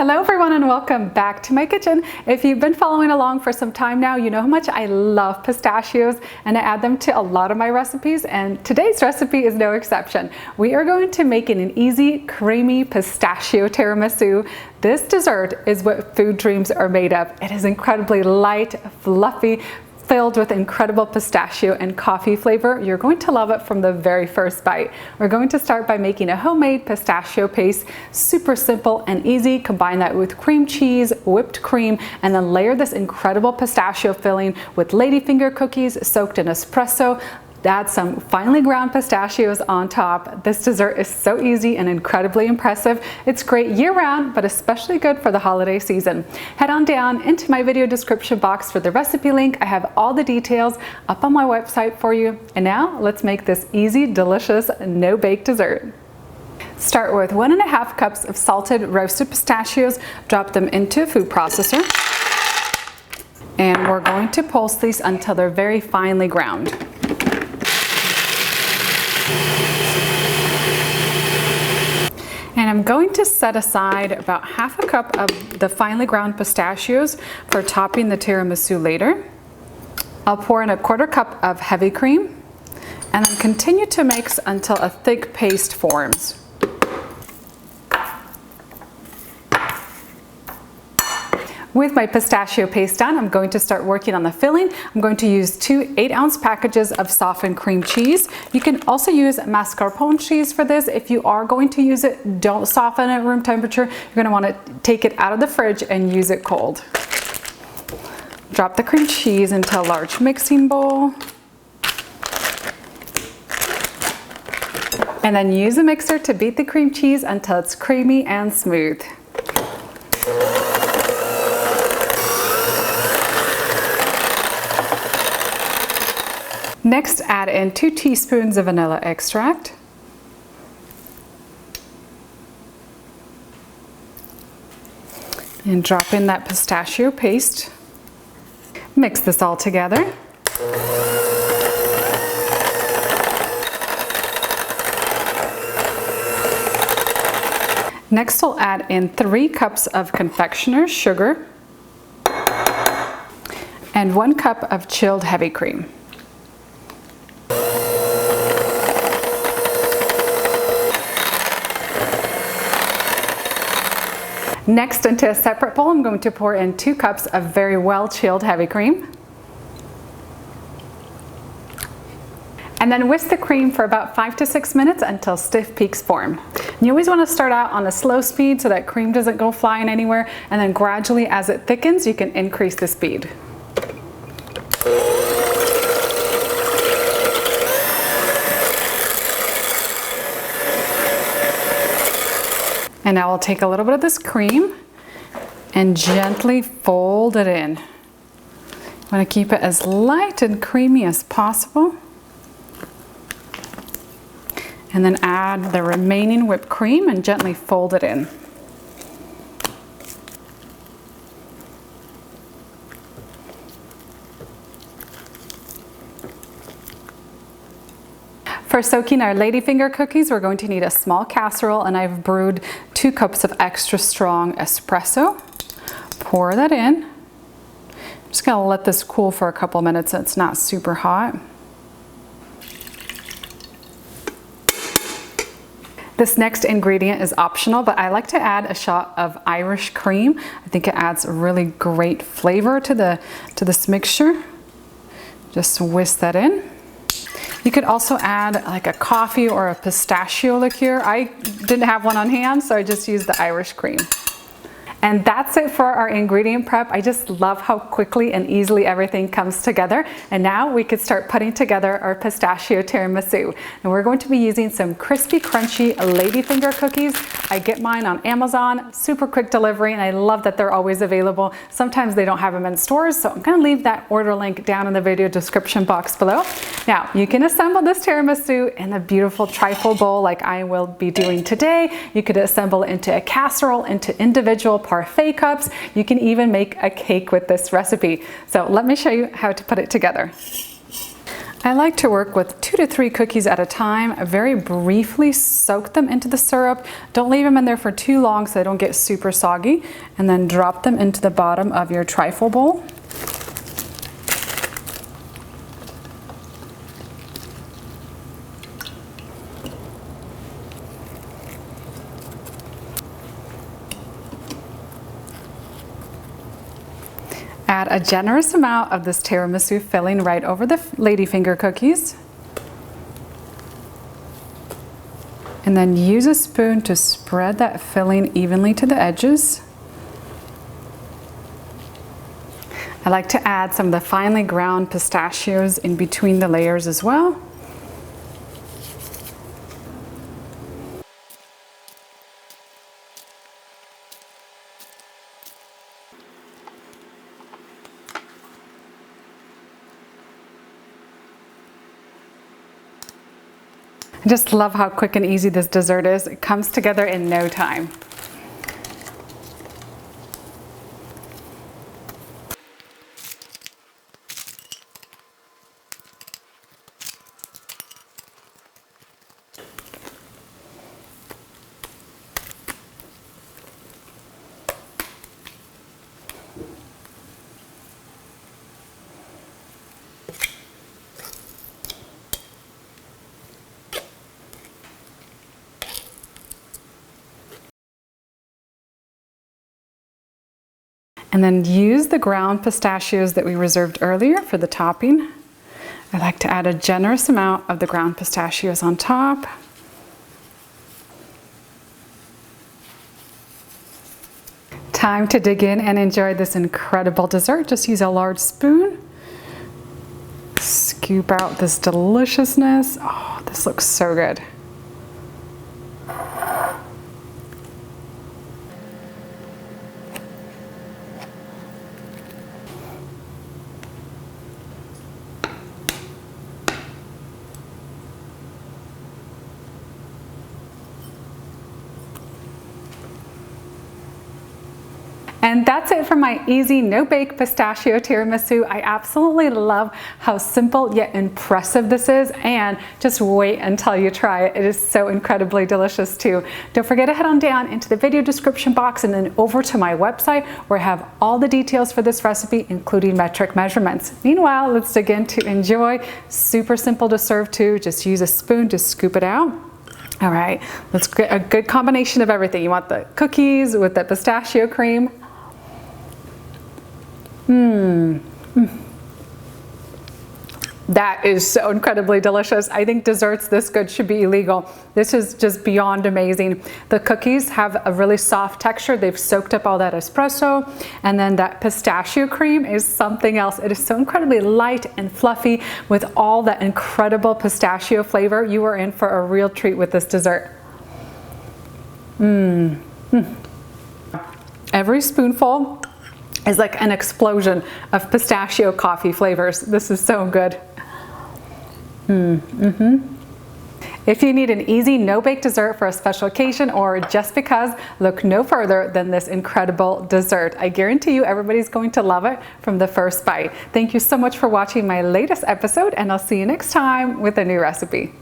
Hello everyone and welcome back to my kitchen. If you've been following along for some time now, you know how much I love pistachios and I add them to a lot of my recipes, and today's recipe is no exception. We are going to make an easy, creamy pistachio tiramisu. This dessert is what food dreams are made of. It is incredibly light, fluffy, filled with incredible pistachio and coffee flavor. You're going to love it from the very first bite. We're going to start by making a homemade pistachio paste. Super simple and easy. Combine that with cream cheese, whipped cream, and then layer this incredible pistachio filling with ladyfinger cookies soaked in espresso. Add some finely ground pistachios on top. This dessert is so easy and incredibly impressive. It's great year-round, but especially good for the holiday season. Head on down into my video description box for the recipe link. I have all the details up on my website for you. And now let's make this easy, delicious, no-bake dessert. Start with 1.5 cups of salted roasted pistachios. Drop them into a food processor. And we're going to pulse these until they're very finely ground. And I'm going to set aside about 1/2 cup of the finely ground pistachios for topping the tiramisu later. I'll pour in 1/4 cup of heavy cream and then continue to mix until a thick paste forms. With my pistachio paste done, I'm going to start working on the filling. I'm going to use 2 8-ounce packages of softened cream cheese. You can also use mascarpone cheese for this. If you are going to use it, don't soften it at room temperature. You're going to want to take it out of the fridge and use it cold. Drop the cream cheese into a large mixing bowl. And then use a mixer to beat the cream cheese until it's creamy and smooth. Next, add in 2 teaspoons of vanilla extract. And drop in that pistachio paste. Mix this all together. Next, we'll add in 3 cups of confectioner's sugar and 1 cup of chilled heavy cream. Next, into a separate bowl, I'm going to pour in 2 cups of very well chilled heavy cream. And then whisk the cream for about 5 to 6 minutes until stiff peaks form. You always want to start out on a slow speed so that cream doesn't go flying anywhere, and then gradually as it thickens, you can increase the speed. And now we'll take a little bit of this cream and gently fold it in. You want to keep it as light and creamy as possible. And then add the remaining whipped cream and gently fold it in. For soaking our ladyfinger cookies, we're going to need a small casserole, and I've brewed 2 cups of extra strong espresso. Pour that in. I'm just gonna let this cool for a couple minutes so it's not super hot. This next ingredient is optional, but I like to add a shot of Irish cream. I think it adds a really great flavor to this mixture. Just whisk that in. You could also add like a coffee or a pistachio liqueur. I didn't have one on hand, so I just used the Irish cream. And that's it for our ingredient prep. I just love how quickly and easily everything comes together. And now we could start putting together our pistachio tiramisu. And we're going to be using some crispy, crunchy ladyfinger cookies. I get mine on Amazon, super quick delivery, and I love that they're always available. Sometimes they don't have them in stores, so I'm gonna leave that order link down in the video description box below. Now, you can assemble this tiramisu in a beautiful trifle bowl like I will be doing today. You could assemble it into a casserole, into individual parfait cups. You can even make a cake with this recipe. So let me show you how to put it together. I like to work with 2 to 3 cookies at a time. Very briefly soak them into the syrup. Don't leave them in there for too long so they don't get super soggy. And then drop them into the bottom of your trifle bowl. Add a generous amount of this tiramisu filling right over the ladyfinger cookies. And then use a spoon to spread that filling evenly to the edges. I like to add some of the finely ground pistachios in between the layers as well. I just love how quick and easy this dessert is. It comes together in no time. And then use the ground pistachios that we reserved earlier for the topping. I like to add a generous amount of the ground pistachios on top. Time to dig in and enjoy this incredible dessert. Just use a large spoon. Scoop out this deliciousness. Oh, this looks so good. And that's it for my easy no-bake pistachio tiramisu. I absolutely love how simple yet impressive this is, and just wait until you try it. It is so incredibly delicious too. Don't forget to head on down into the video description box and then over to my website where I have all the details for this recipe, including metric measurements. Meanwhile, let's dig in to enjoy. Super simple to serve too. Just use a spoon to scoop it out. All right, let's get a good combination of everything. You want the cookies with the pistachio cream. That is so incredibly delicious. I think desserts this good should be illegal. This is just beyond amazing. The cookies have a really soft texture. They've soaked up all that espresso, and then that pistachio cream is something else. It is so incredibly light and fluffy with all that incredible pistachio flavor. You are in for a real treat with this dessert. Every spoonful is like an explosion of pistachio coffee flavors. This is so good. If you need an easy no-bake dessert for a special occasion or just because, look no further than this incredible dessert. I guarantee you everybody's going to love it from the first bite. Thank you so much for watching my latest episode, and I'll see you next time with a new recipe.